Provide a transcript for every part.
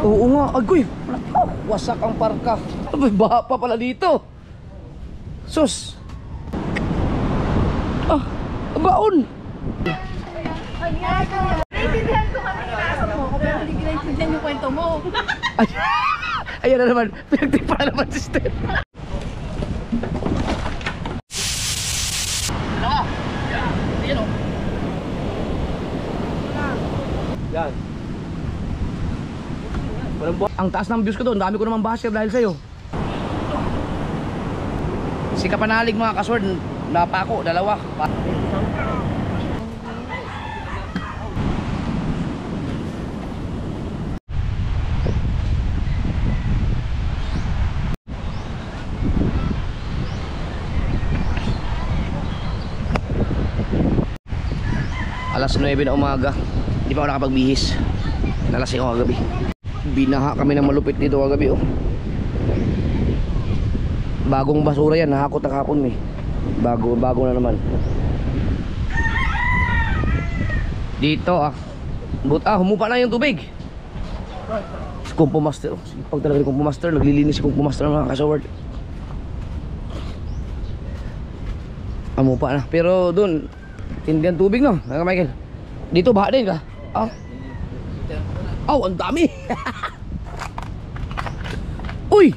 Oo nga, agoy. Wasak ang parka. Baha pa pala dito. Sus. Ah, baon. Naiintindihan ko kami inaasap mo ko, pero hindi ko naiintindihan yung kwento mo. Ay, ayan na naman. Pinagtipa na naman si Steph. Yan o. Yan. Ang taas ng views ko doon. Dami ko naman basher dahil sa'yo. Si Kapanalig mga kasword. Napako, dalawa. Alas 9 na umaga. Hindi pa ako nakapagbihis. Nalasing ako kagabi. Binaha kami ng malupit dito kagabi oh. Bagong basura yan. Nahakot na kahapon eh. Bago na naman. Dito humupa na yung tubig. Si Kumpo Master. Pag talaga ni Kumpo Master, naglilinis si Kumpo Master ng mga kasaward. Humupa na. Pero dun tindihan tubig no, Michael. Dito baha din ka. Oh, ang dami. Uy.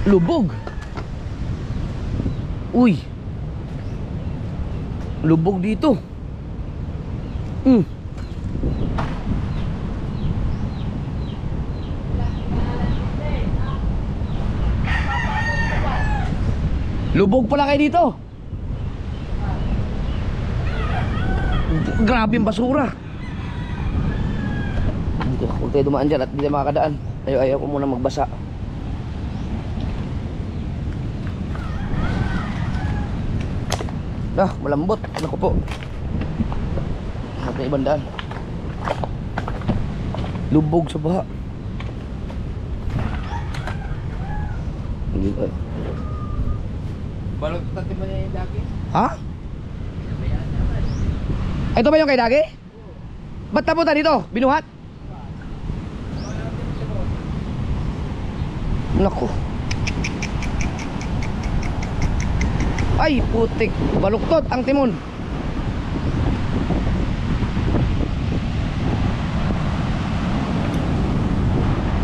Lubog. Uy. Lubog dito. Lubog pala kayo dito. Grabe yung basura. Huwag tayo dumaan dyan at hindi tayo makakadaan. Ayaw ko muna magbasa. Malambot. Naku po. At na ibang daan. Lubog sa baha. Balot tati mo na yung daki? Ha? Ito ba yung kay Dagi? Ba't napunta dito? Binuhat? Naku. Ay, putik. Baluktot ang timon.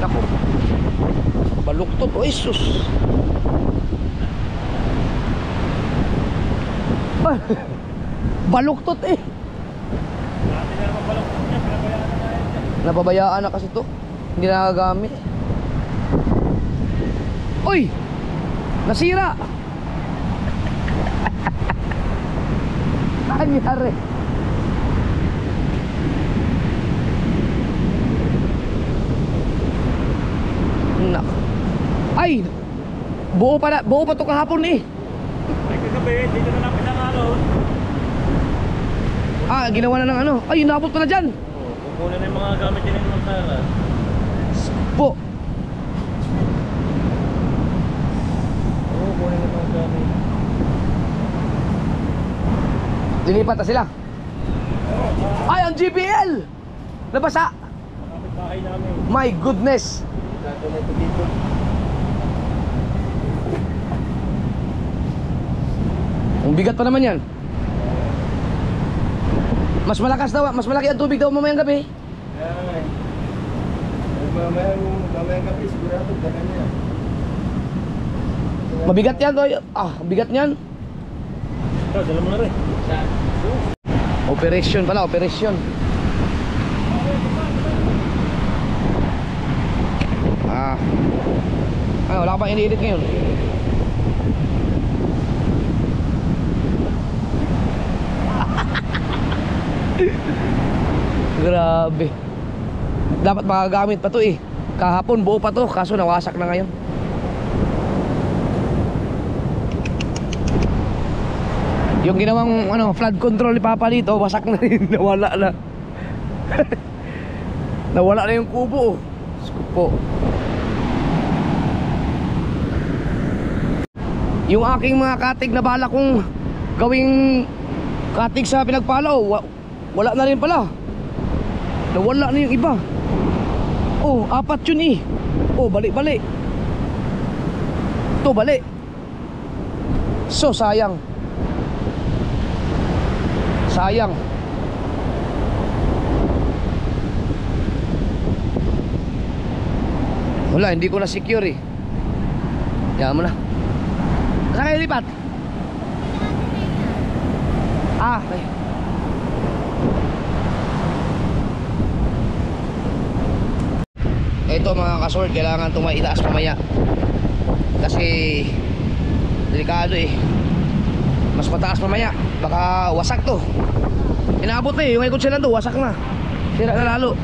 Naku. Baluktot. Oy, sus. Baluktot eh. Napabayaan na kasi to. Hindi na nagagamit. Uy! Nasira! Anyari? Nak. Ay! Buo pa to kahapon eh. Ay kagabi, dito na lang pinakalo. Ginawa na ng ano. Ay, inabot ko na dyan. Kukunin na yung mga gamit din ng Sara. Po. Kukunin na yung mga gamit. Lilipat na sila. Ay, ang GPL! Nabasa. Kapit bahay namin. My goodness. Dito na ito dito. Ang bigat pa naman yan. Mas malakas daw, mas malaki ang tubig daw mamayang gabi. Mamayang gabi sigurado dagan niya. Mabigat yan to. Bigat niyan. Ito, dala mo na rin. Operation pala, operation. Wala ka pang ini-edit ngayon. Grabe. Dapat magagamit pa to eh. Kahapon buo pa to, kaso nawasak na ngayon. Yung ginawang flood control ni Papa dito, wasak na rin, nawala na. Nawala na yung kubo. Skupo. Yung aking mga katig na bala kong gawing katig sa pinagpalaw, wala na rin pala. Nawala na yung iba. Oh, 4 yun eh. Oh, balik-balik. Ito, balik. So, sayang. Sayang. Wala, hindi ko na secure eh. Yan mo na. Saan kayo lipat? Okay. Ito mga kasort, kailangan itong maitaas mamaya. Kasi delikado eh. Mas mataas mamaya, baka wasak to. Inaabot na eh, yung ikot sila to, wasak na. Sira na lalo.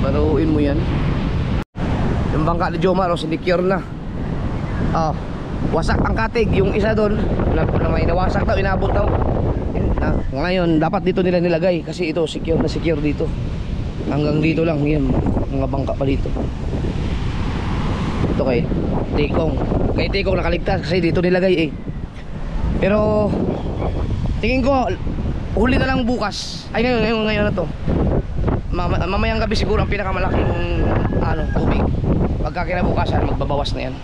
Baruin mo yan. Yung bangka ni Jomar, secure na. Wasak ang katig. Yung isa doon na may nawasak daw, inaabot daw. Ngayon dapat dito nila nilagay kasi ito secure na secure dito. Hanggang dito lang yan, mga bangka pa dito. Ito kay Tikong nakaligtas kasi dito nilagay eh. Pero tingin ko huli na lang bukas. Ay ngayon na to. Mamayang gabi siguro ang pinakamalaking tubig. Pagka kinabukasan magbabawas na yan.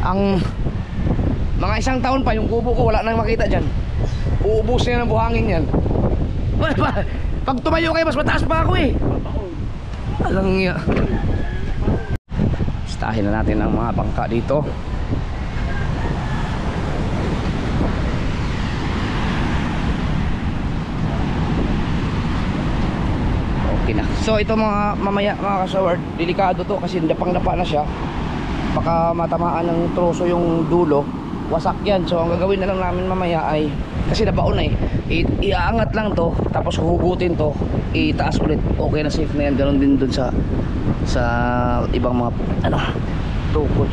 Ang mga isang taon pa yung kubo ko wala nang makita dyan. Uubusin na ng buhangin yan. Pag tumayo kayo mas mataas pa ako eh. Alang nga. Stahin na natin ang mga bangka dito. Okay na. So ito mamaya mga kasaward, delikado to kasi dapang-dapa na siya. Baka matamaan ng troso yung dulo, wasak yan. So ang gagawin na lang namin mamaya ay, kasi nabaon na eh, iaangat lang to, tapos hugutin to, itaas ulit. Okay na, safe na yan. Ganon din dun sa ibang mga tukod.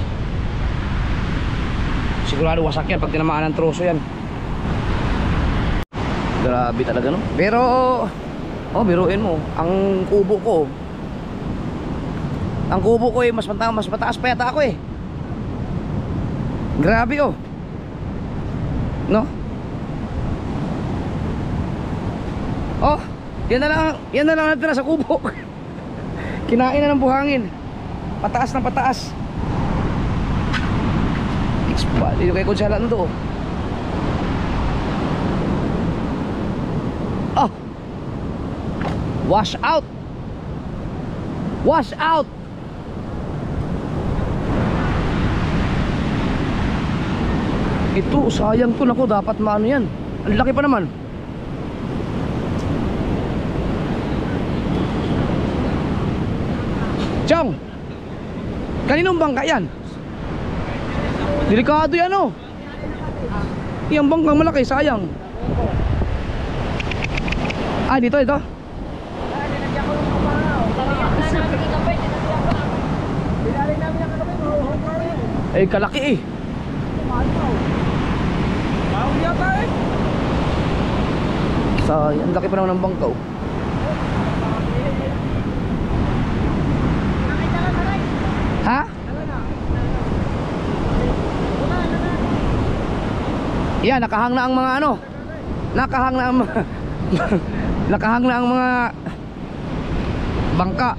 Sigurado wasak yan pag tinamaan ng troso yan. Grabe talaga no. Pero biruin mo, ang kubo ko eh, mas mataas pa yata ako eh. Grabe oh. No? Oh, yan na lang natira sa kubo. Kinain na ng buhangin. Pataas ng pataas. Dito kay Kunsala na to. Oh. Wash out. Wash out. Ito, sayang to. Nako, dapat maano yan. Ang laki pa naman. Chong, kaninong bangka yan? Delikado yan oh. Yung bangkang malaki, sayang. Dito. Eh, kalaki eh. Sayang, laki pa naman ng bangka oh. Ha? Yeah, nakahang na ang mga nakahang na ang mga nakahang na ang mga bangka.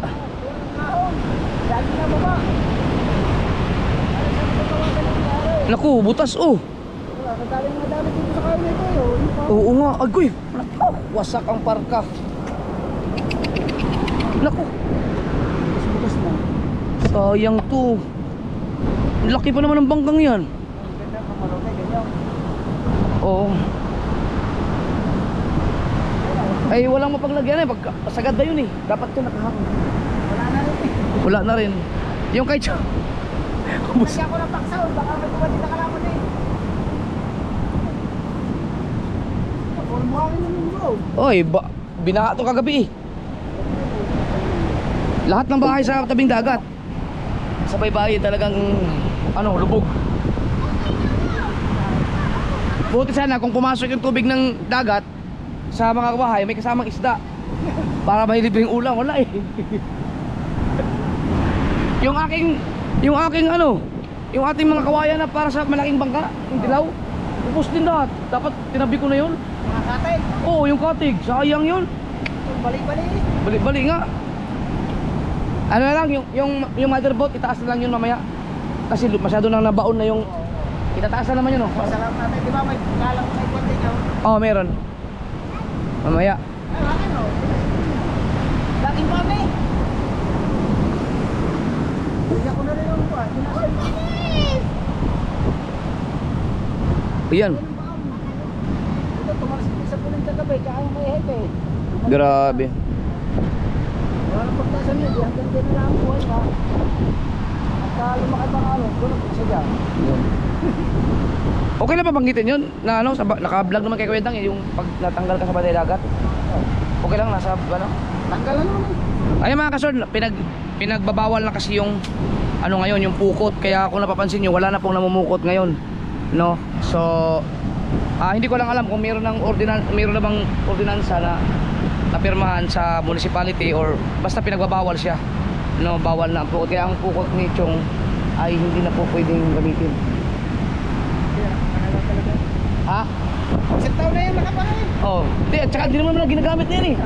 Naku, butas oh. Oo nga, agoy. Wasak ang parka. Naku. Butas na. Sayang to. Laki pa naman ng bangkang yan. Oo. Ay walang mapaglagyan eh. Sagad na yun eh. Dapat ito nakahang. Wala na rin. Yung kay Chow. Lagyan ko ng paksaw. Baka may kumali na kalamon eh. Oy, binaha ito kagabi eh. Lahat ng bahay sa tabing dagat. Sa baybayin talagang lubog. Buti sana kung pumasok yung tubig ng dagat sa mga bahay, may kasamang isda para may libreng ulam. Wala eh. Yung ating mga kawayan na para sa malaking bangka, yung dilaw, Upos din lahat. Dapat tinabi ko na yun. Mga katig. Oo, yung katig. Sayang yun. Balik-balik. Bali nga. Ano na lang, yung motherboard, itaas na lang yun mamaya. Kasi masyado nang nabaon na yung... Itataas na naman yun, oh. Masarap natin. Di ba may kalang may konti nyo? Oo, meron. Mamaya. Ay, akin o. Dating kami. Hindi ako na rin ang buwan. Ayan. Ito, tumalas sa puling kagabi. Kaya may hepe. Grabe. Wala nang pagtasan nyo. Hanggang din na lang ang buhay ha. At lumakad ang araw. Doon ang isa dyan. Okay na ba banggitin yun? Na ano, naka-vlog naman kay Kuya Dang, yung pag natanggal ka sa Bantay Dagat. Okay lang, nasa ano? Tanggal na naman. Ayun mga kasod, pinagbabawal na kasi yung ano ngayon, yung pukot. Kaya kung napapansin nyo, wala na pong namumukot ngayon. No? So, hindi ko lang alam kung meron na bang ordinansa na napirmahan sa municipality or basta pinagbabawal siya. No, bawal na ang pukot. Kaya ang pukot ni Chong ay hindi na po pwedeng gamitin. Ha? Isang taon na yan nakapahay. Oh, di, at saka hindi naman ginagamit niyan eh.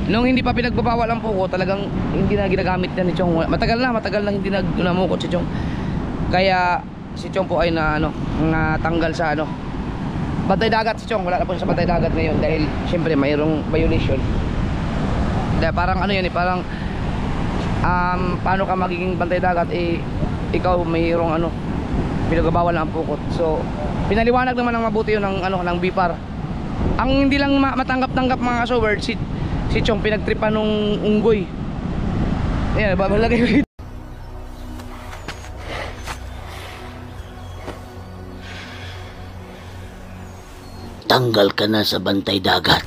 Nung hindi pa pinagbabawal ang puko, talagang hindi na ginagamit yan ni Chong. Matagal na hindi namukot si Chong. Kaya si Chong po ay natanggal sa Bantay Dagat si Chong. Wala na po sa Bantay Dagat ngayon dahil syempre mayroong violation. Dahil parang yan parang paano ka magiging Bantay Dagat ikaw mayroong pinagbabawal na ang pukot. So pinaliwanag naman ng mabuti yun ng BIPAR. Ang hindi lang matanggap-tanggap mga kasoward, si Chong pinagtripan nung unggoy. Ayan, babalagay ko dito. Tanggal ka na sa Bantay Dagat.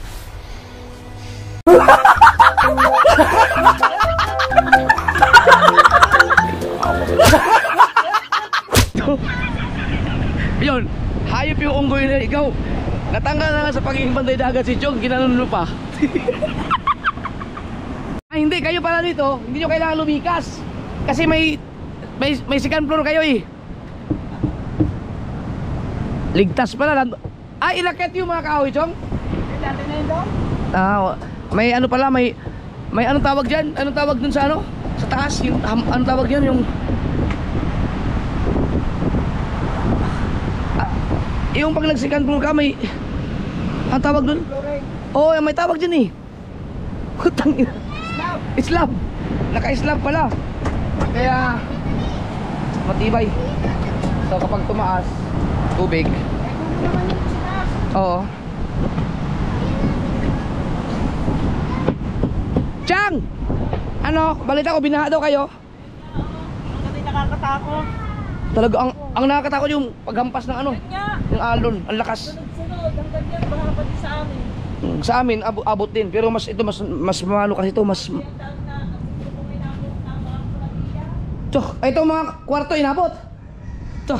Yun, hayop yung unggoy na ikaw. Natanggal na nga sa pagiging Bantay Dagat si Chong, ginanon mo pa. Ay hindi, kayo pala dito, hindi nyo kailangan lumikas. Kasi may second floor kayo eh. Ligtas pala. Ay, ilakit yung mga kahoy, Chong. Dati na yun doon. May pala, may anong tawag dyan? Anong tawag dun sa sa taas? Yung, anong tawag dyan? Yung pag nag-second floor ka, may ang tawag dun? Oo, may tawag dyan eh. Putang ina. Slab. Naka-slab pala. Kaya matibay. So kapag tumaas, tubig. Oo. Chang! Balita ko binaha daw kayo? Kasi nakakatakot. Talaga ang nakakatakot yung paghampas ng yung alon, ang lakas. Sunod-sunod, ang ganyan, baka pati sa amin. Sa amin abot din, pero mas mamano kasi ito, mas ito mga kwarto inabot. Ito.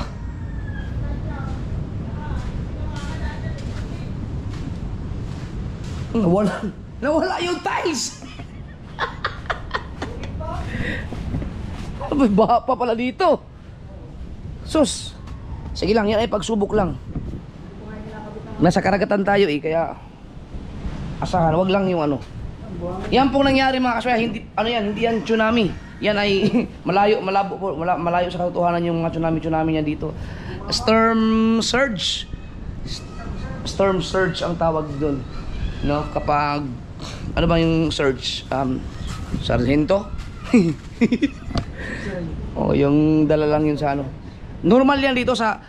Nawala yung tiles. May baha pa pala dito. Sus. Sige lang, yan ay pagsubok lang. Nasa karagatan tayo kaya asahan, wag lang yung Yan pong nangyari mga kaswaya, hindi hindi yan tsunami. Yan ay malayo sa katotohanan yung mga tsunami niya dito. Storm surge ang tawag doon. No, kapag ano ba yung surge? Sargento? Yung dala lang yun sa Normal yan dito sa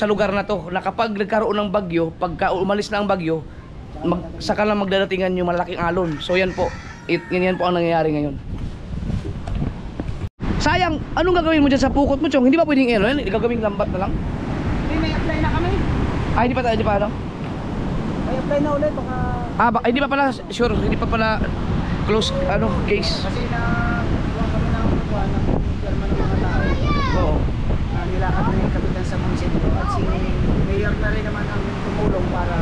lugar na to, na kapag nagkaroon ng bagyo, pagka umalis na ang bagyo, saka lang magdadatingan yung malaking alon. So yan po, yan po ang nangyayari ngayon. Sayang, anong gagawin mo dyan sa pukot mo, Chong? Hindi ba pwedeng yan? Gagawing lambat na lang? Hindi, may apply na kami. Hindi pa May apply na ulit, baka... Hindi pa pala, sure, hindi pa pala close, case. Kasi nakuha kami ng kuha ng pirma ng mga tao. Oo. Nilakad na yung kapitan sa munisipyo at si mayor na rin naman ang tumulong para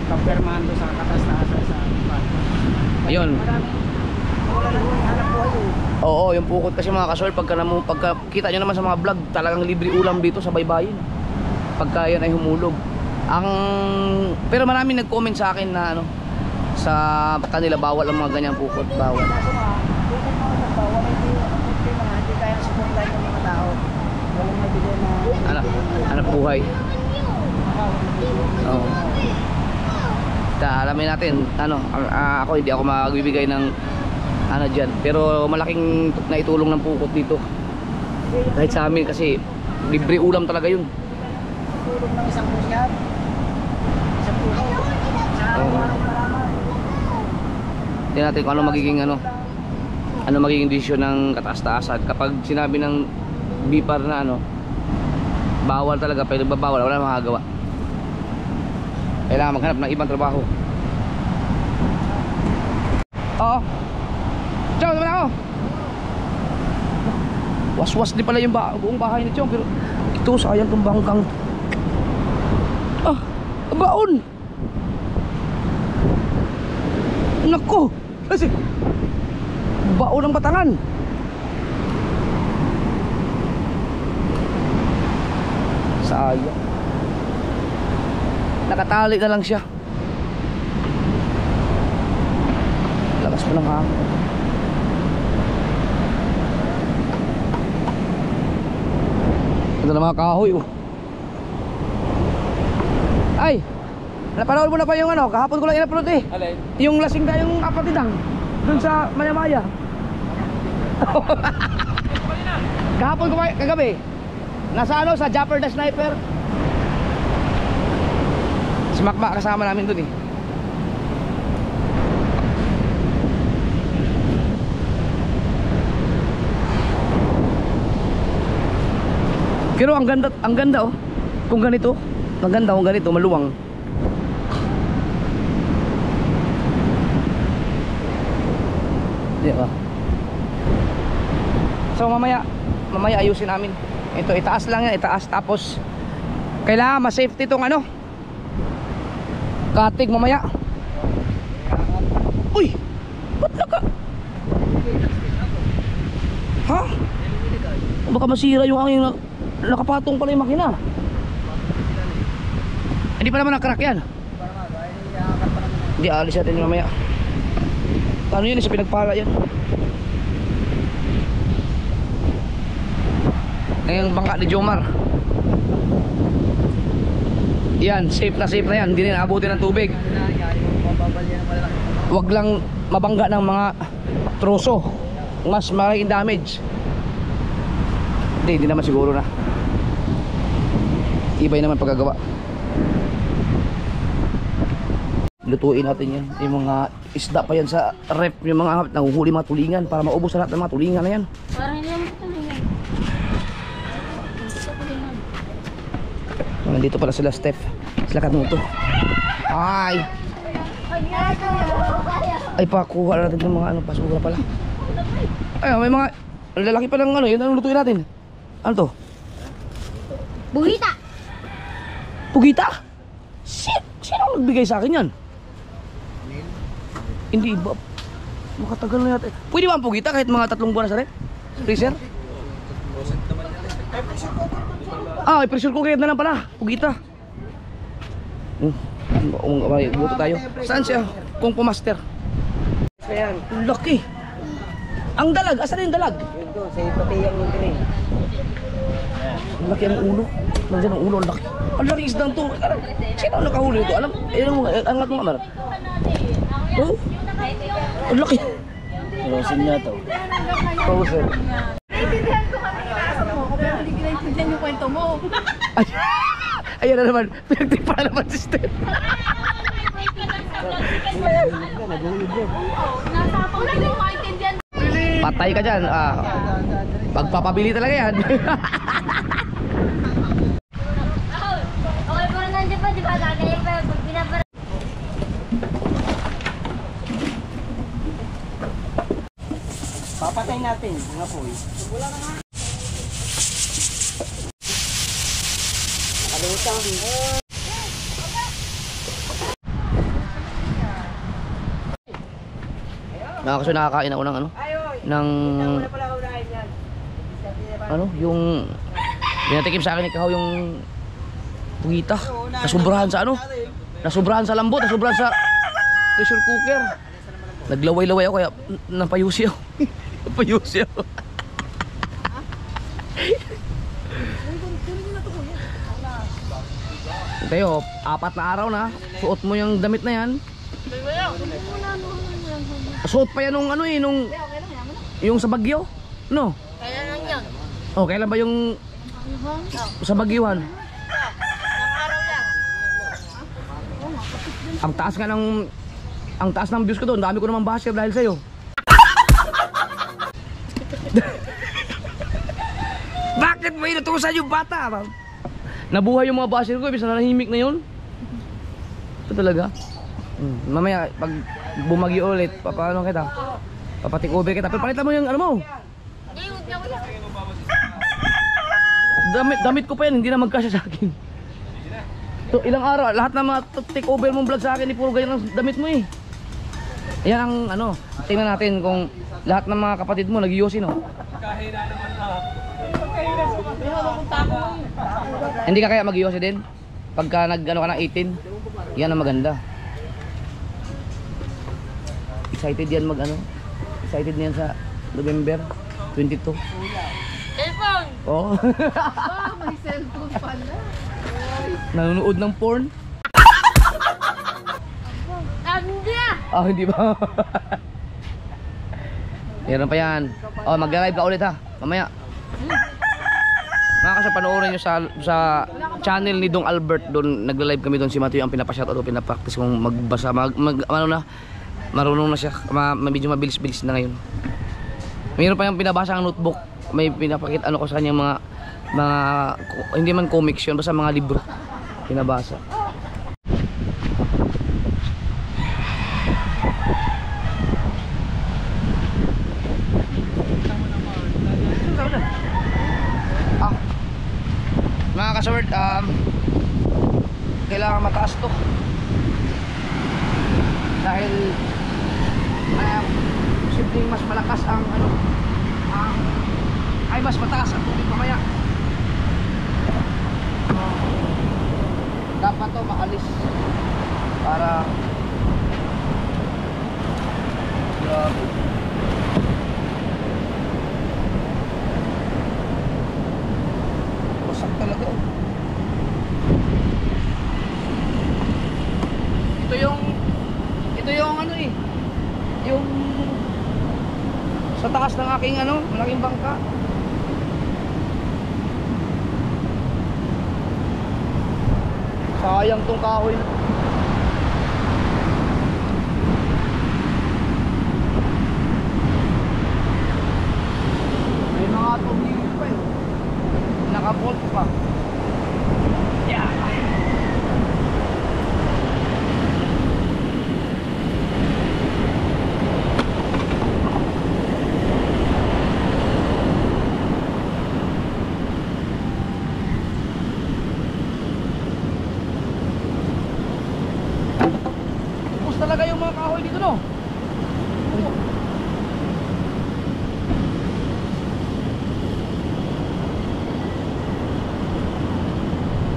kapirmahan doon sa kataas-taasan sa Ayun. Marami. Wala lang yung hanap buhay Oo, yung pukot kasi mga kasol, pagka kita nyo naman sa mga vlog, talagang libre ulam dito sa baybayin. Pagka yan ay humulog. Pero maraming nag-comment sa akin na ano, sa kanila bawal ang mga ganyang pukot, bawal. Kaso mga, kung mga nagbawal, hindi kaya suportahan ng mga tao. Walang mabigay na... Anak buhay. Oo. Alamin natin, ano, ako hindi ako magbibigay ng ano dyan, pero malaking naitulong ng pukot dito kahit sa amin kasi libre ulam talaga yun. Tulong ng isang pusyat. Isang puso. Sa walang malaman. Tingnan natin kung ano magiging desisyon ng kataas-taasan kapag sinabi ng BIPAR na ano, bawal talaga, pero babawal, wala nang magagawa. Kailangan maghanap ng ibang trabaho. Oo. Chong, naman ako. Was-was din pala yung buong bahay ni Chong, pero ito sayang itong bangkang. Ah, baon. Nako, kasi baon ng Batangan. Sayang. Nakatali na lang siya. Lakas pa ng hangin. Ito na mga kahoy oh. Ay, napanood mo na pa yung ano, kahapon ko lang in-upload eh. Alay. Yung lasing tayong apatidang dun sa Maya-Maya. Kahapon ko ba, kagabi nasa ano, sa Japper the Sniper. Si Makmak kasama namin dun eh. Pero ang ganda oh. Kung ganito, maganda kung ganito, maluwang. Di ba? So mamaya ayusin namin. Ito itaas lang yan, itaas, tapos kailangan ma-safety tong ano, katig mamaya. Uy! Ba't naka? Ha? Baka masira yung aking nakapatong pala yung makina. Hindi pa naman nakrak yan. Hindi, alis natin yung mamaya. Ano yun, sa pinagpala yan. Ngayong bangka ni Jomar. Yan, safe na yan. Hindi na naabutin ng tubig. Huwag lang mabangga ng mga troso. Mas malaking damage. Hindi naman siguro na. Ibay naman pagkagawa. Lutuin natin yan. Yung mga isda pa yan sa rep. Yung mga nanguhuli mga tulingan para maubos sa lahat ng mga tulingan na yan. Parang hindi naman tulingan. Nandito pala sila Steph. Sila Kanuto. Ay! Ay, pakuha natin ng mga ano, basura pala. Ay, may mga lalaki pa ng ano, yun ang lutuin natin. Ano to? Buhita! Pugita? Sino nagbigay sa akin yan? Hindi ba? Makatagal na yata. Pwede ba ang pugita kahit mga 3 buwan na sa rin? Freezer? Ah, may pressure cooker na lang pala. Pugita. Buto tayo. Saan siya? Kung pumaster. Ayan. Laki. Ang dalag, asan yung dalag? Yun doon, sa ipatiyang yung green. Ang laki ang ulo. Nandiyan ang ulo, ang laki. Ang laki isdang to. Sino ang nakahuli ito? Alam, angat mo kamar. Oh, ang laki. Rosin niya to. Frozen. Naiintindihan ko kami nasa mo ko, pero hindi ko naiintindihan yung kwento mo. Ay, ayan na naman. Pinagtipa na naman si Steph. Nasa ako na hindi ko maintindihan. Patay ka dyan. Ah, pagpapabili talaga yan. Okay, pero nandiyan pa, di ba? Gagaya pa pag binabara. Papatay natin, mga poy. Kalutang. Nakakaso nakakain ako ng ano? Ng ano, yung pinatikim sa akin ni Kahaw yung pugita. Nasubrahan sa ano? Nasubrahan sa lambot, nasubrahan sa pressure cooker. Naglaway-laway ako kaya napayusi ako. Napayusi ako. Tayo, 4 na araw na. Suot mo yung damit na yan. Suot pa yan nung ano eh, nung yung sa Bagyo. No? Kailan lang yan? Oh, kailan ba yung sa Bagyuhan? Ang taas nga ng views ko doon. Dami ko naman basher dahil sa'yo. Bakit mo inutusan yung bata? Nabuhay yung mga basher ko, ibig na nahimik na yun. Ito talaga. Mamaya, pag bumagyo ulit, papaano kita? Papatik over kita. Pero palitan mo yung ano mo. Hindi, huwag na wala. Damit ko pa yan, hindi na magkasya sa akin. So, ilang araw, lahat na mga take over mong vlog sa akin, puro ganyan ang damit mo eh. Yan ang ano, tingnan natin kung lahat ng mga kapatid mo nag-yosi no. Hindi ka kaya mag-yosi din? Pagka nag-ano ka ng 18, yan ang maganda. Excited yan mag-ano? Excited na yan sa November 22. Cellphone! Oh. May cellphone pala. Nanonood ng porn? Hindi ah! Ah, hindi ba? Meron pa yan. Oh, mag-live ka ulit ha. Mamaya. Mga kasi panoorin nyo sa channel ni Dong Albert. Doon nag-live kami doon. Si Matthew ang pinapashoutout o pinapractice kung magbasa. Ano na, marunong na siya. Medyo mabilis-bilis na ngayon. Mayroon pa yung pinabasa ang notebook. May pinapakita ano ko sa kanya mga hindi man comics yun, basta mga libro pinabasa. Mga kasaward, kailangan mataas to dahil posibleng mas malakas ang ano ay mas mataas ang tubig mamaya. Dapat to maalis para grabe. Wasak talaga oh. Ito yung ano eh, yung sa taas ng aking ano, malaking bangka. Sayang tong kahoy na. May mga tumigil pa eh. Naka-bolt pa. Yeah. Talaga yung mga kahoy dito no.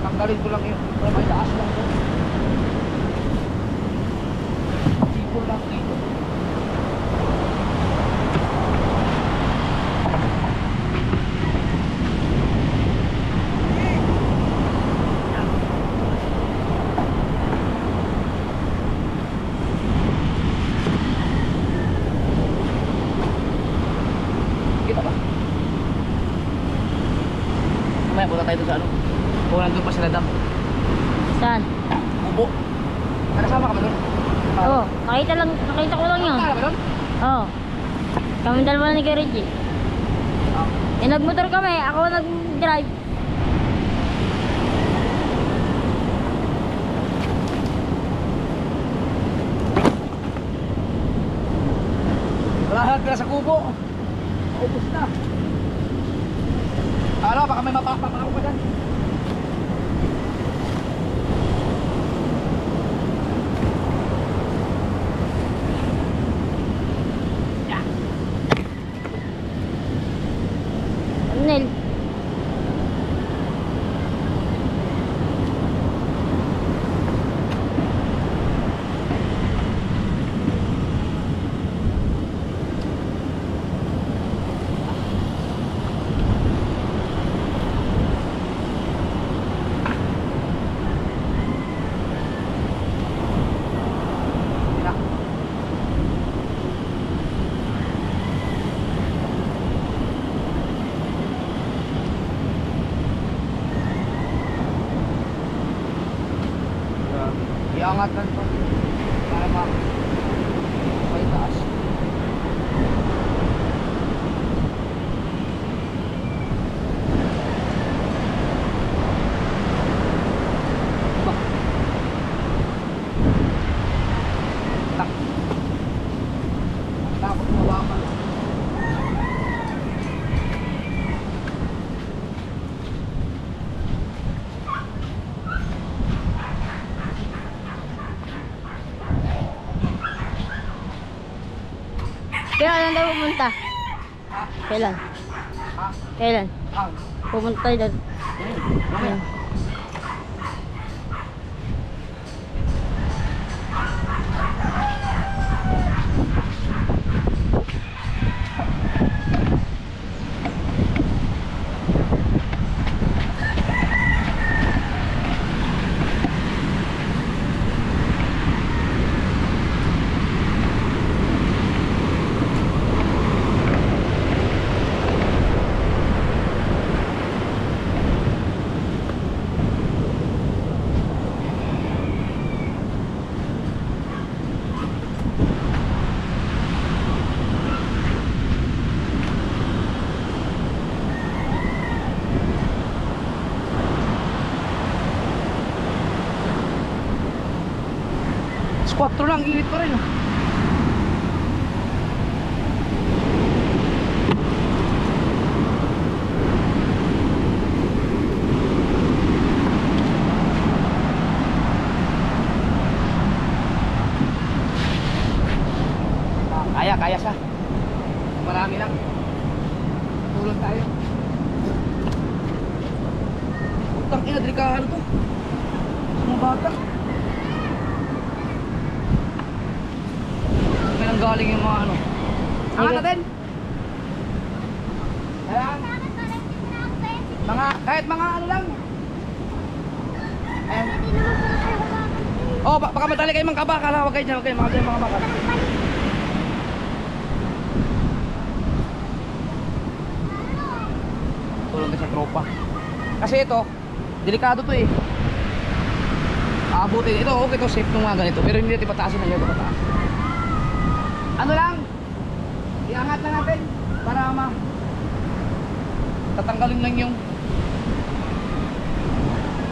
Tanggalin ko lang yun. Para may taas lang to. Sipol lang dito. Mamaya punta tayo doon sa ano. Kung nandun pa sila dam. Saan? Ubo. Nakasama ka ba doon? Oo, nakita ko lang yun. Nakasama ka ba doon? Oo. Kami dalawa ni Kuya Reggie. Nagmotor kami, ako nag-drive. Lahat na sa kubo. Ubus na. Ano, baka may mapakpak ako pa dyan. Nel. Iangat lang to. Para may taas. Takot mawakan. Kailan tayo pumunta? Kailan? Kailan? Pumunta tayo doon. Ayan. Squat lang, init pa rin. Oh. Kaya siya. Marami lang. Tulong tayo. Utang ina, delikahan to. Mga bata. May nang galing yung mga ano. Angat natin. Ayan. Kahit mga ano lang. Ayan. Oh, baka madali kayo mga kabakal ha. Huwag kayo dyan, mga bakal. Tulong ka sa tropa. Kasi ito, delikado to eh. Aabutin. Ito, okay to, safe nung mga ganito. Pero hindi natin pataasin na ito pataas. Ano lang, iangat lang natin para tatanggalin lang yung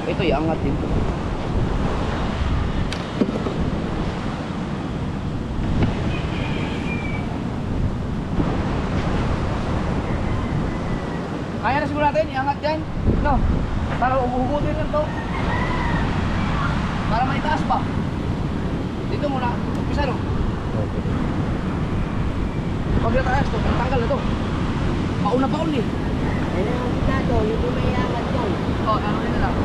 ito, iangat din. Kaya na siguro natin, iangat yan. No, para uhugutin lang to. Para may taas pa. Dito muna, umpisa no. Pag nataas to, tanggal na to. Mauna pa uli. Ayun ang dito, yung may iangat yan. Oh, ano rin na lang.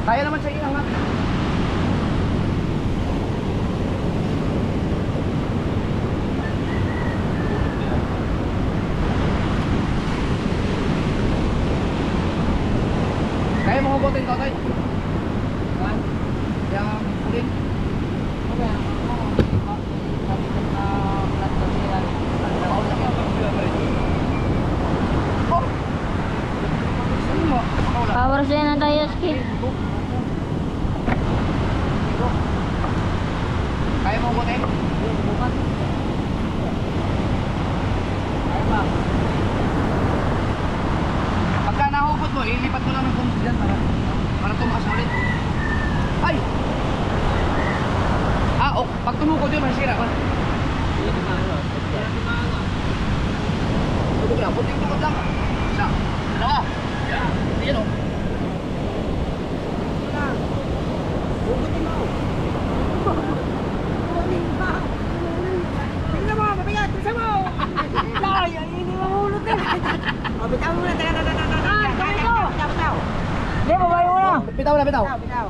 Kaya naman sa iangat. Kaya mo hugutin to, Toy? Saan? Yung pulin? Oh! Saan mo? Power sa'yo na tayo, skip. Kaya mo hugutin? Bukas. Kaya ba? Pagka nahugot mo, ilipat mo lang ng puntos dyan para tumaas na ulit. Ay! Oh, pag tumukod yun, masira ka. Tugod lang, puting tukod lang. Isa, dalawa. Yan o. Hugutin mo. Tingnan mo, mabigat, bisa mo. Ay, hindi mahulot eh. O, bitaw mo na, bitaw. Hindi, babae mo na. Bitaw na, bitaw. Bitaw.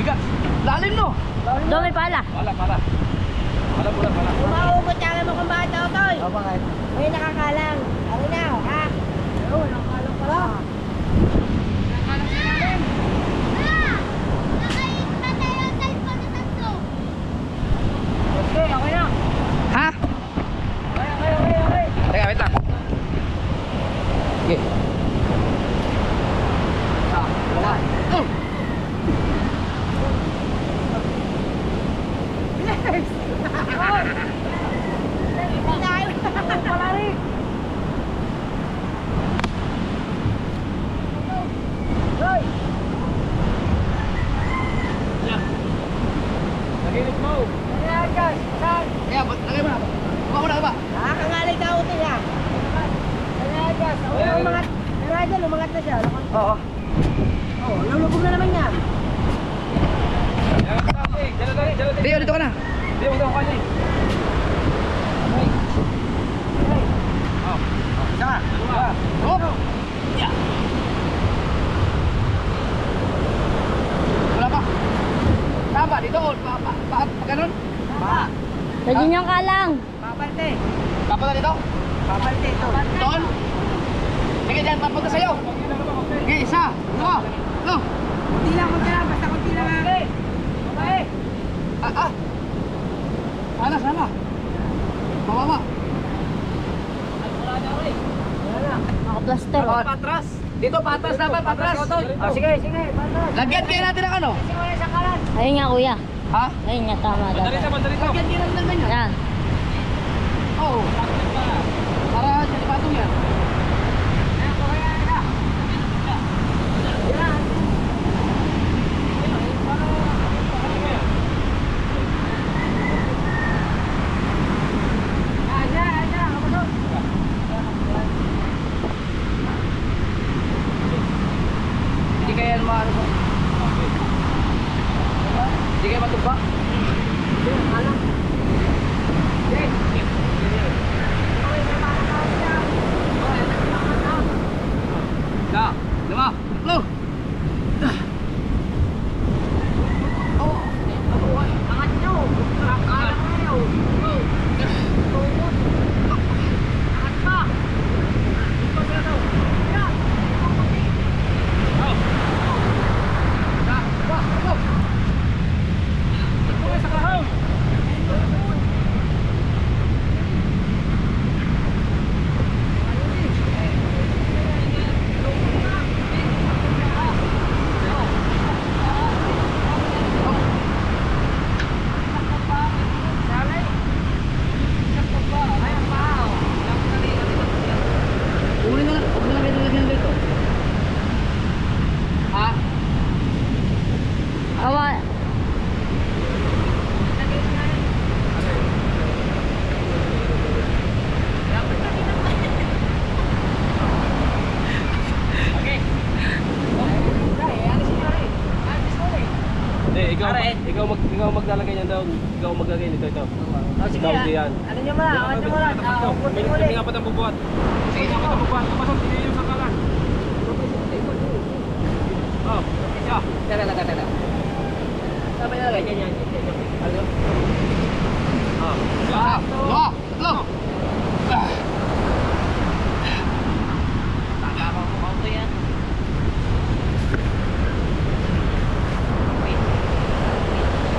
Bigat. Lalim no. Doon may pala. Pala. Pala muna, pala. Umahugot ka mo kung bakit daw, Toy. O, bakit? May nakakalang. Ano na, ha? Oo, nakakalang pala. Nakakalang sila rin. Okay. Dalawa. Oh! Kaya, lagay mo na. Buka mo na ba? Nakakangalay ka uti ha. Umangat. Pero idol, umangat na siya. Oo. Oh, lulubog na naman yan. Rio, dito ka na. Saka. Hop! Yeah. Wala pa. Tama, dito. Ganun. Pa. Lagyan niyong kalang. Papalte. Papunta dito. Papalte ito. Doon. Sige, dyan. Papunta sa'yo. Okay, isa. Dua. No. Kunti lang, basta kunti lang ha. Okay. Sana. Mababa. Naka-plaster. Patras. Dito, patras dapat. Patras. Sige, patras. Lagyan kayo natin ng ano? Simula sa kalan. Ayun nga kuya. Ha? Ayun nga, tama dapat. Lagyan kayo natin ng ganyan. Yan. Oo. Para dyan patong yan. Hindi kaya maano ko. Hindi kaya matugba. Da, lima, tatlo. Uli na lang, huwag na lang kayo nalagyan dito. Ha? Awa. Hindi, ikaw maglalagay niyan daw. Ikaw maglalagay nito ito. Sige, Ikaw diyan. ano nyo muna, kunti muli. Kami nga pa ng bubuhat. Sige, nga pa ng bubuhat. Kapasok, hindi yung sakalan. Oh, isa. Teka. Sabi na lagay. Yan. Ano? Oh, isa. Dua, tatlo.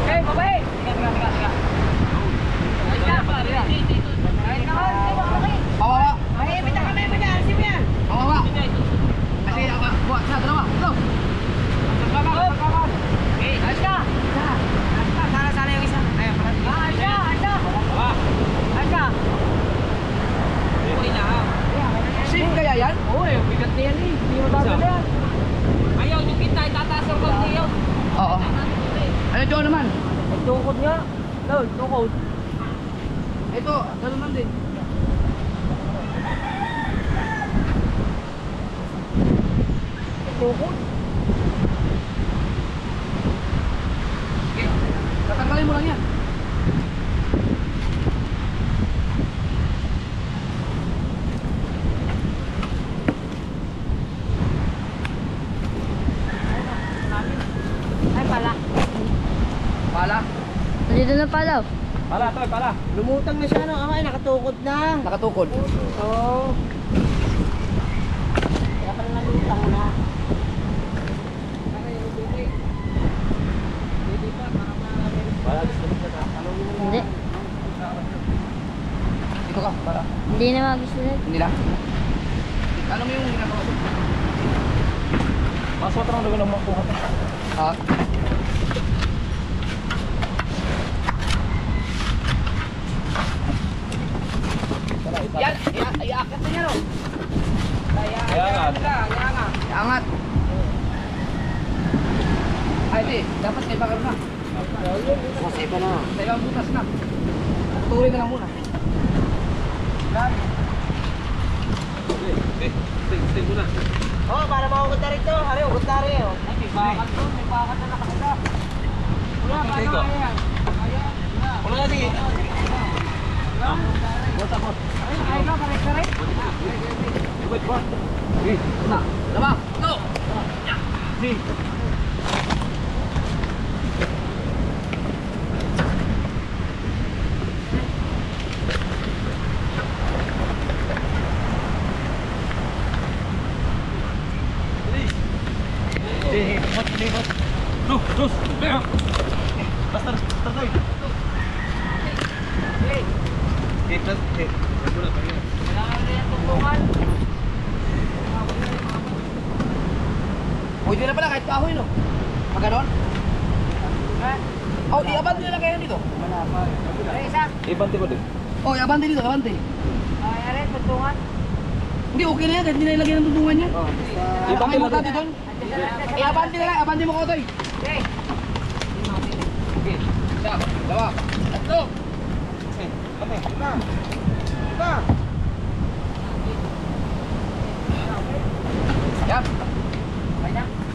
Okay, babae. Pababa. Okay, bita kami mo dyan, asim yan. Pababa. Kasi buat sa dalawa. Tatlo. Okay, ayos ka. Sana yung isa. Ayun, ayos ka. Ayos ka. Sim kaya yan? Oo, bigat na yan eh. Hindi mo bagal yan. Ayaw, yung kita, itataas ang konti yun. Oo. Ano Joe naman? Tukod nga. Lord, tukod. Ito, ganun lang din. Tukod. Okay. Tatanggalin mo lang yan. Ay, pala. Pala. Dito na pala. Pala, to, pala. Lumutang na siya, no? Ay, nakatukod na. Nakatukod. Oo. Kaya pala nalutang na. Pala, gusto mo na. Hindi. Dito ka, para. Hindi na magustuhan. Hindi lang. Ano mo yung Maswat lang daw ng makuha. Ha? Yan, iaakit na yan o. Iangat. Iangat. Ay, di, dapat kay bakal na. Sa iba na. Sa ibang butas na. Tuloy na lang muna. Stay muna. Oh, para mahugot na rito. Hari, hugot na rin. Oh. Ay, may bakal doon, may bakal na nakakita. Wala, Okay, go. Wala na sige. Ay, no, kare-kare. Wait, what? Na, lama, go! See. Terus. Basta, tayo. Terus. Kailangan na yan tungtungan. Pwede na pala kahit kahoy, no? Maganon? Oh, iabante nila kayo dito. Ibante ko din. Oh, iabante dito, iabante. Ayan, tuntungan. Hindi, okay na yan, kahit hindi na ilagay ng tuntungan niya. Ibante mo lang dati doon. Iabante na lang, abante mo ko, Toy. Okay. Okay, isa, dalawa, tatlo. Yan.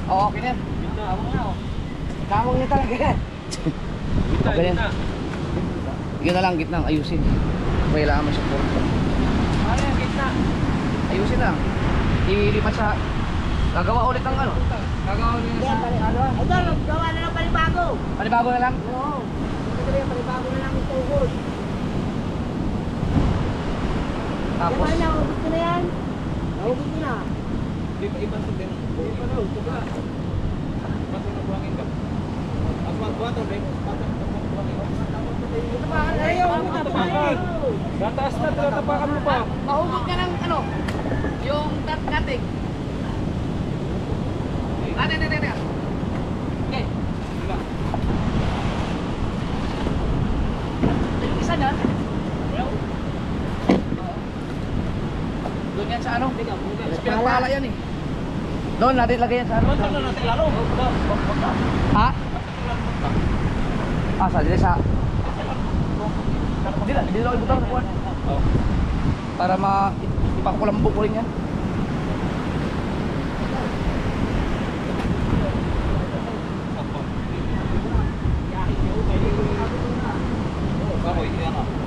Oo, okay na yan. Kamong niya talaga yan. Okay na yan. Yun na lang, gitna, ayusin. Kailangan mo support. Ayan, gitna. Ayusin na. Ilipat sa... Gagawa ulit ng ano? Gagawa ulit ng Idol, gawa na lang panibago. Panibago na lang? Oo. Ito rin, panibago na lang ito. Hugot. Tapos... Diba na, hugot ko na yan. Hugot ko na. Ibante din. Basta na buhangin ka. Buhat to, Dave. Ito pa, ayaw, hugot na pa. Gataas na, tinatapakan mo pa. Mahugot ka ng ano? Yung dating. Ate. Okay. Yung isa na. Doon yan sa ano? Sa pinagpala yan eh. Doon natin lagay yan sa ano? Ha? Ah, sa dili sa... Dili lang ibutang sa kuwan. Para ipakulambo ko rin yan.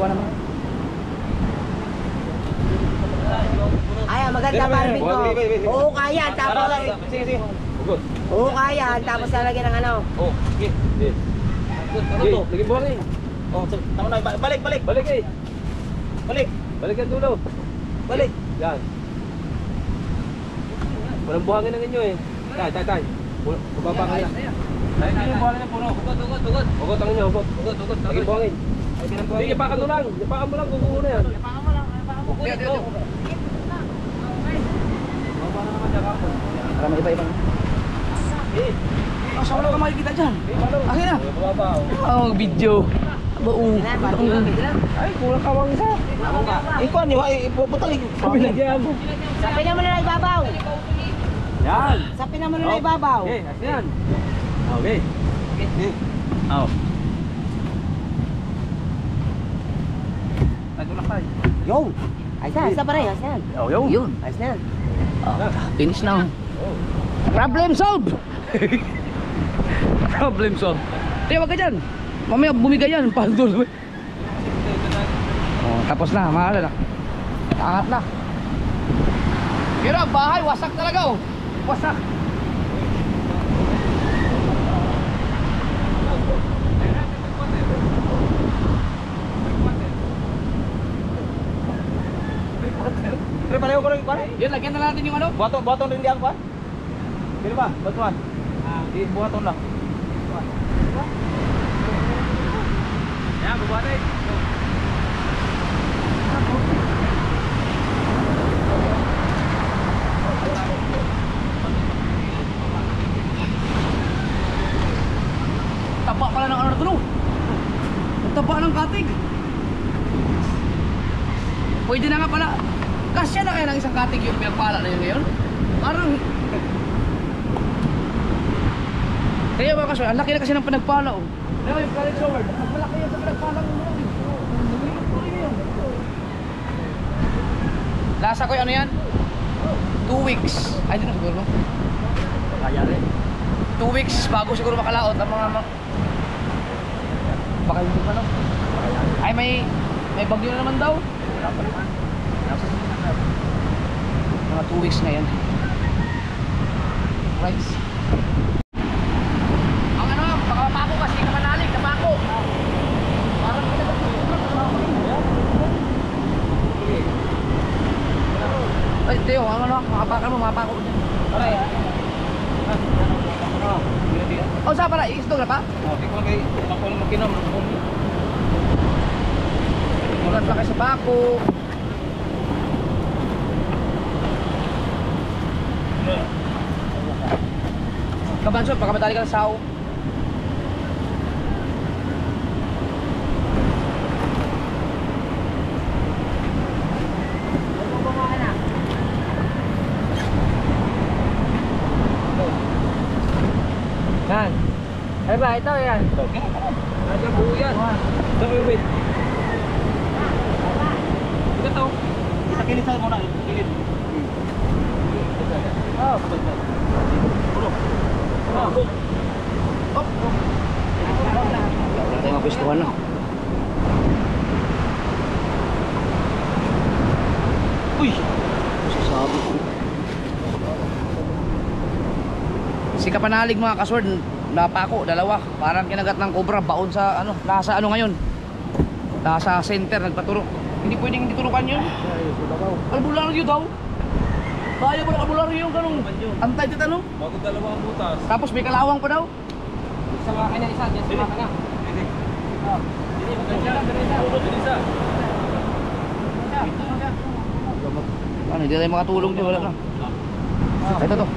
Kuha naman. Ay, maganda pa rin ito. Oo, kaya. Tapos, Sige. Hugot. oo, kaya. Tapos lalagyan ng ano. Oh, sige. Ano to? Laging buhangin. Oh, tama na. Balik. Balik eh. Balik ang dulo. Balik. Yan. Walang buhangin ang inyo eh. Tay. Bababa ka na. Tay, yung buhangin ng puno. Hugot. Hugot ang inyo, hugot. Laging buhangin. Sige, pakan mo lang. Pakan mo lang, guguho na yan. Para may iba-ibang. Asa wala ka makikita dyan? Akin na. Oh, video. Baong. Ay, kulang kawang isa. Ikaw, ipuputang. Pinagyan mo. Sapin naman na ibabaw. Yan. Sapin naman na ibabaw. Okay, yan. Okay. Oh. Nagulak tayo. Yung. Ayos na, isa pa rin. Ayos na yan. Oh, yun. Yun. Ayos na yan. Finish na. Problem solved. Problem solved. Tiyo, wag ka dyan. Mamaya bumigay yan. Pandol. Oh, tapos na. Mahal na. Angat na. Pero ang bahay, wasak talaga oh. Wasak. Pero pareho ko rin, pare. Yun, lagyan na natin yung ano. Buhaton rin di ako, pare. Pili ba? Batuan. Buhaton lang. Yan, bubuhatin. pinagpala na yun ngayon. Parang... Kaya mga kaswal, ang laki na kasi ng pinagpala oh. Kaya yung college award, mas malaki yan sa pinagpala ng mga yun. Lasa ko yung ano yan? 2 weeks. Ay, hindi na siguro no? Kaya rin. 2 weeks bago siguro makalaot ang mga... Baka hindi pa no? Ay, may bagyo na naman daw. Mga 2 weeks na yan. Right. Ang ano, baka mapako kasi kamanalig, napako. Parang ay, Teo, ang ano, makapakan mo, mapako dyan. Aray. Oh, saan pala? Iisdog na pa? Hindi ko lang kayo. Ako lang makinam. Mulat lang kayo sa bako. Kabansod, baka madali ka ng sao. Yan. Ay ba, ito yan. Nandiyan buo yan. Ito yung wait. Ito. Sa kilid sa muna. Kilid. Oh. Wala tayong mapistuhan na. Uy! Masasabi ko. Si Kapanalig mga kasword, napako, dalawa. Parang kinagat ng cobra, baon sa ano, nasa ano ngayon. Nasa center, nagpaturo. Hindi pwedeng hindi turukan yun. Albularyo daw. Kaya ba ng albularyo yung ganun? Antay dito ano? Bago dalawang butas. Tapos may kalawang pa daw. Sa mga kanya isa, dyan sa mga kanya. Hindi mo ganyan. Isa. Ano, hindi tayo makatulong din, wala na. Ito to.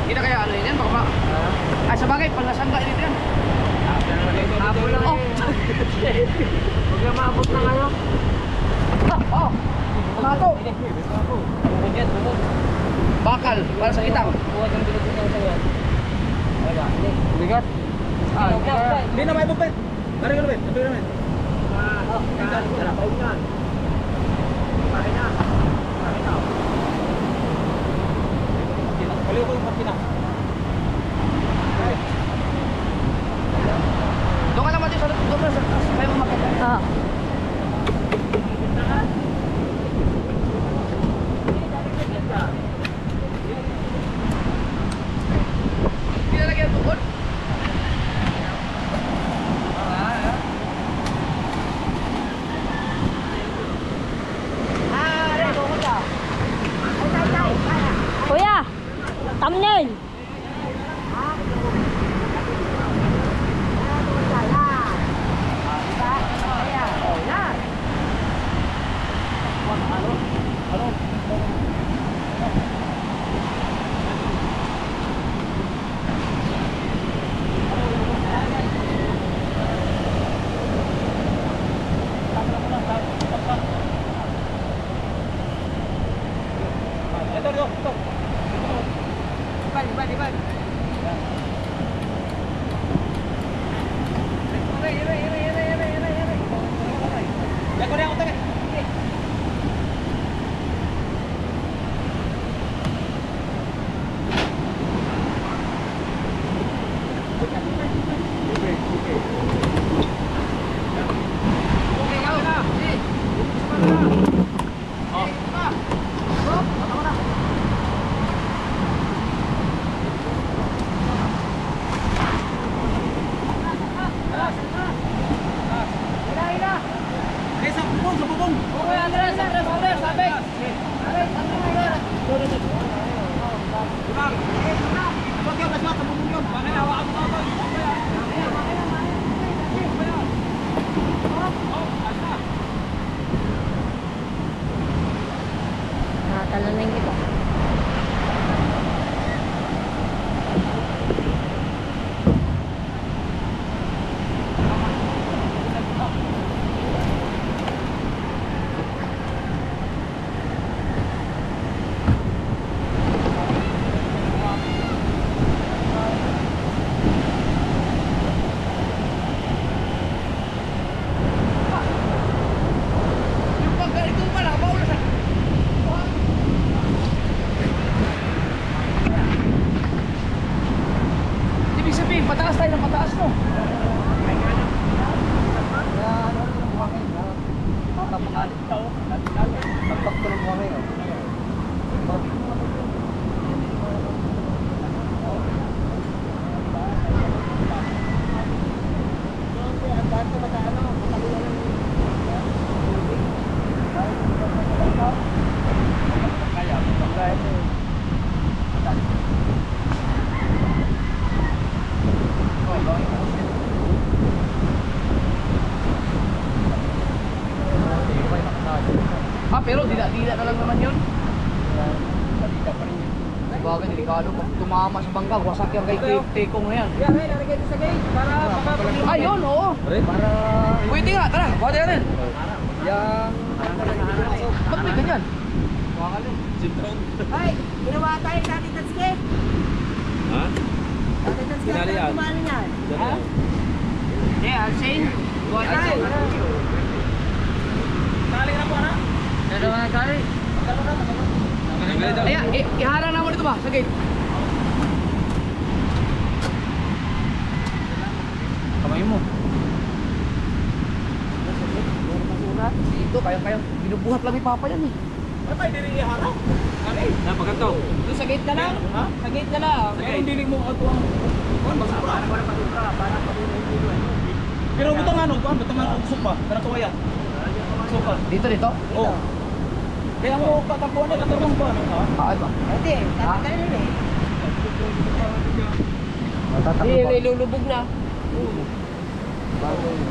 Kita kaya ano yun? Baka ay sa bagay, panlasangga dito yan. Hapon lang Oh. Huwag na maabot na kayo. Oh. Mato. Bakal para sa kitang. Buhat ang binigyan sa yan. Wala. Bigat. Hindi na may bupit. Lari ka namin. Ito namin. Kaliw ko yung makina. Doon ka naman dito sa doon sa kayo makita. Ah. Kinalagyan ang tukod. Kuya, thumbnail. Ito. Iban. Yan ko na ako tayo. pataas tayo ng pataas no. Ah, pero dila-dila na lang naman yun. Bagay, delikado. Pag tumama sa bangka, wasak yung kay Tekong na yan. Yeah, hey, nalagay ito sa gate para makapagin. Ayun, oo. Para Pwede nga, tara, buhat natin. yang Ba't may ganyan? Ay, ginawa tayo dati that's gate. Ha? Dati that's gate. Sinali yan. Kumali yan. Ha? Yeah, I'll say. Buwan tayo. Kali na po na. Dalawa na kali. Ayan, iharang naman dito ba? Sa gate. Kamay mo. Dito, kaya binubuhat lang ni Papa yan eh. Ay, diri iharang. Kali. Napagkanto. Doon sa gate na lang. Ha? Sa gate na lang. Sa gate. Ang dilig mo ato ang basura. Wala basura para patuloy dito. Pero butang ano, butang ano, supa, para kawaya. Supa. Dito? Oh. Kaya mo katampuan na katarong ba? Ah, ito. Hindi, tatay na eh. Matatapos pa. Nilulubog na.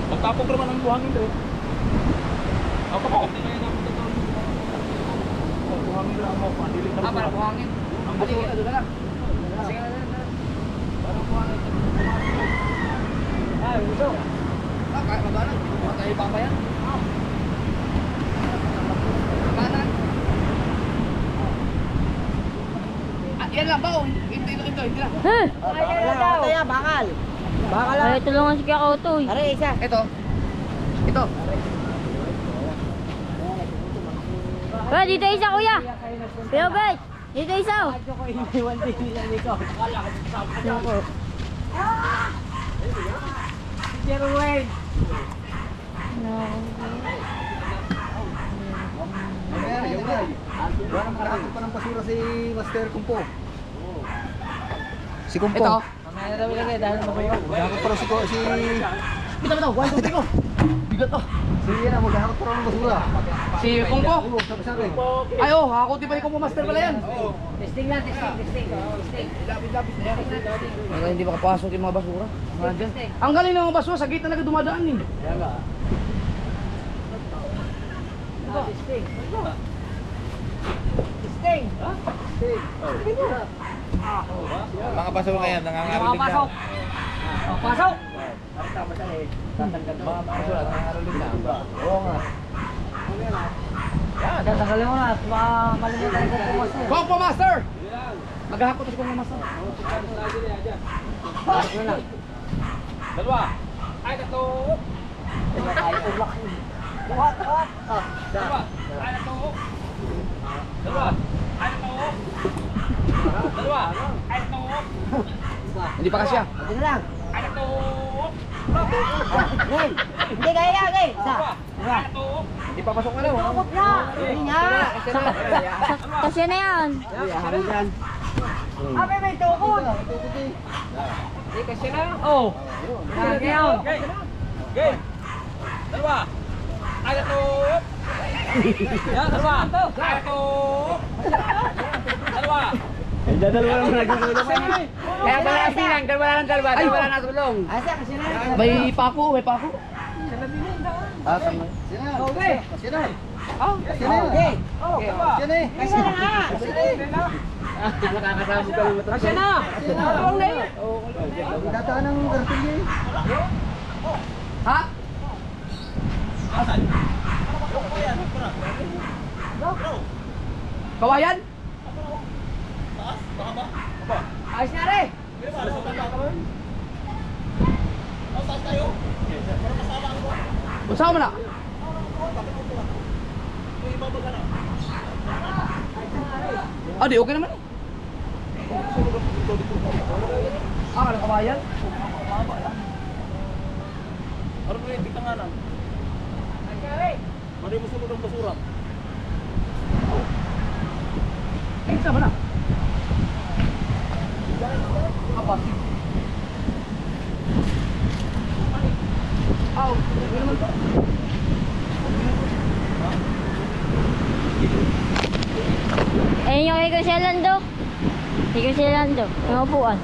Magtapog naman ang buhangin dito. Ako pa. Buhangin lang mo, pandilig na. Para buhangin. Ang balik, ito na lang. Sige na. Para buhangin. Ay, gusto. Ah, kaya mabalan. Binubuhat tayo ni Papa yan. Kanan. Ah, yan lang ba? Oh, ito lang. Huh? Ay, tayo, bakal. Bakal lang. Ay, tulungan si Kuya Kotoy. Are, isa. Ito. Kuya, dito isa kuya. Kuya Bet, dito isa oh. Ako iniwan din niya nito. Wala ka sa ako. Jerwin. Wala makakapag pa ng basura si Master Kumpo. Si Kumpo. Ito. Mamaya na daw ilagay dahil mabayaw. Maghahakot pa rin si Bitaw. One, two, three, go. Bigat to. Si yan, maghahakot pa rin ng basura. Si Kungko. Oo, sabi-sabi. Ay, oh, ako di ba yung Kungko Master pala yan? Testing lang, testing. Lapit-lapit na yan. Hanggang hindi makapasok yung mga basura. Mga dyan. Ang galing ng mga basura, sa gate talaga dumadaan eh. Testing. Mga basura ngayon, nangangarinig na. Pasok. Pasok. Mga basura, nangangarinig na. Oo nga. Tatanggalin mo na. Makalimutan ko po kasi. Kungko Master! Maghahakot sa Kungko Master. Dalawa. Ay, tatlo. What? Dalawa. Ay, tatlo. Dalawa. Ay, tatlo. Dalawa. Ay, tatlo. Hindi pa kasya. Ito na lang. Ay, tatlo. Ngayon. Hindi kaya, ngayon. Isa. Ay, tatlo. Hindi pa pasok na lang. Tukot na. Hindi nga. Kasi na yan. Abe, may tukot. Hindi kasi na. Oh. Ngayon. Game. Dalawa. Ay, tatlo. Dalawa. Ay, tatlo. Dalawa. Kaya pala silang, dalawa na tulong. Asa, kasi na. May pako. Ah, tama. Sino? Okay. Sino? Sino? Okay. Sino? Kasi na nga. Nakakasabog ka naman. Kasi na. Tulong na yun. Dataan ng garpilya eh. Ha? Kawayan? Ayos na rin. Usama mo na. Ah, di okay naman. Ah, ano kabayan? Ano ba yung tikanganan? Mari mo sunod ang basura. Isa ba na? Apa? Aw, ano naman to? Ayun yung kay Kuya Lando. Kay Kuya Lando. Yung upuan.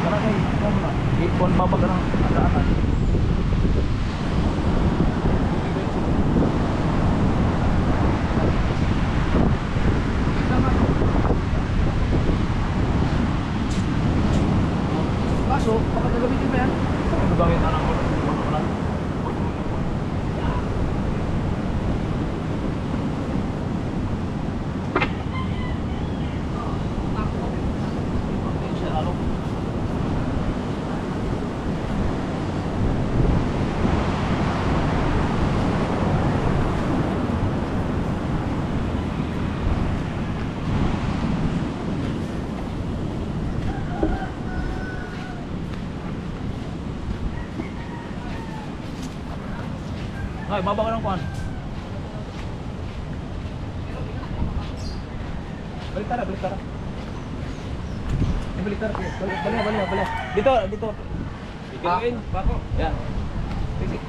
Para kay ipon babag ng agaanan. Kaso, baka gagamitin pa yan? Ano bangin anak mo? Ay, baba ka ng kuhan. Balik tara, balik tara. Balik tara. Balik. Dito. Ikinuin, bako. Yan. Sige.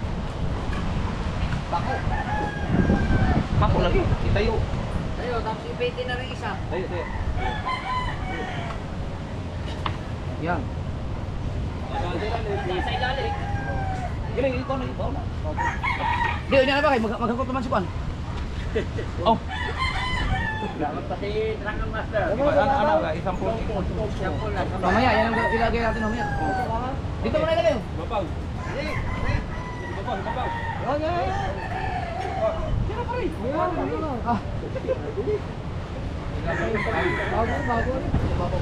Bako lagi. Itayo. Tayo, tapos ipitin na rin isa. Tayo. Yan. Sa ilalim. Gila, ikaw na. Di, yun na ba kayo? Maghakot naman si Juan. Oh. Dapat pati Dragon Master. Ano ka? Isang po. Sample lang. Mamaya, yan ang ilagay natin mamaya. Dito mo na ilagay. Babaw. Babaw. Ah. Bago.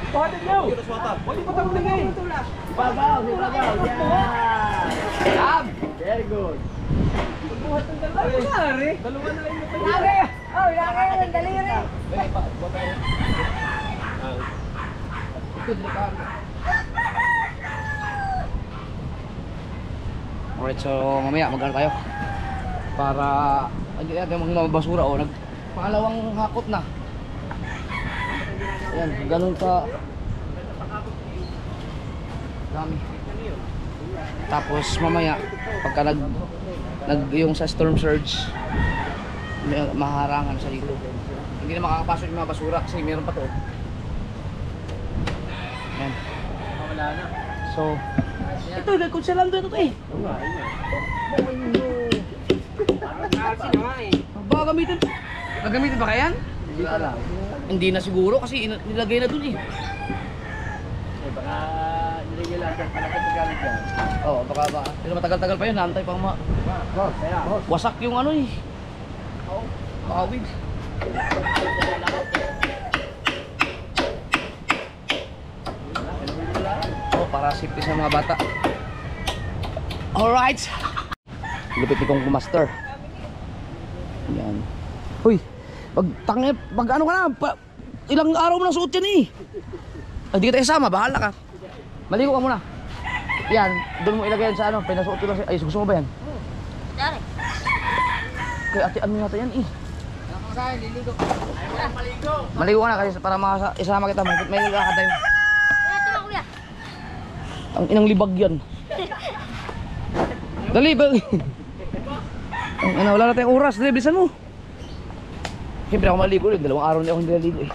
Pahatid niyo. Pwede pa tayo tingin. Babaw. Sab! Very good. Dalawa na lang yung Ito, delikado. Alright, so mamaya magano tayo para hindi natin mga basura o pangalawang hakot na. Ayan, ganun ka dami. Tapos mamaya pagka nag yung sa storm surge may maharangan sa dito. Hindi na makakapasok yung mga basura kasi meron pa to. Ayan. Wala na. So, ito, nagkonselando ito eh. Baka gamitin. Gagamitin ba kaya yan? Hindi ko alam. Hindi na siguro kasi nilagay na dun eh. Baka nilagay lang sa palakatagal dyan. Oo, baka ba. Pero matagal-tagal pa yun, naantay pang wasak yung ano eh. Pakawid. Oh, para safety sa mga bata. Alright. Lupit ni kong master. Yan. Uy, pag ano ka na, ilang araw mo nang suot yan eh. Hindi kita isama, bahala ka. Maligo ka muna. Yan, doon mo ilagay yan sa ano, pinasuot ko lang siya. Ay, gusto mo ba yan? Dari. Kaya ate, ano natin yan eh. Ako sa'yo, liligo. Ayaw lang maligo. Maligo ka na kasi para isama kita. May lakad tayo. Ito na kuya. Ang inang libag yan. Dali, wala na tayong oras. Dali, bilisan mo. Siyempre ako maligo rin. 2 araw na ako hindi naligo eh.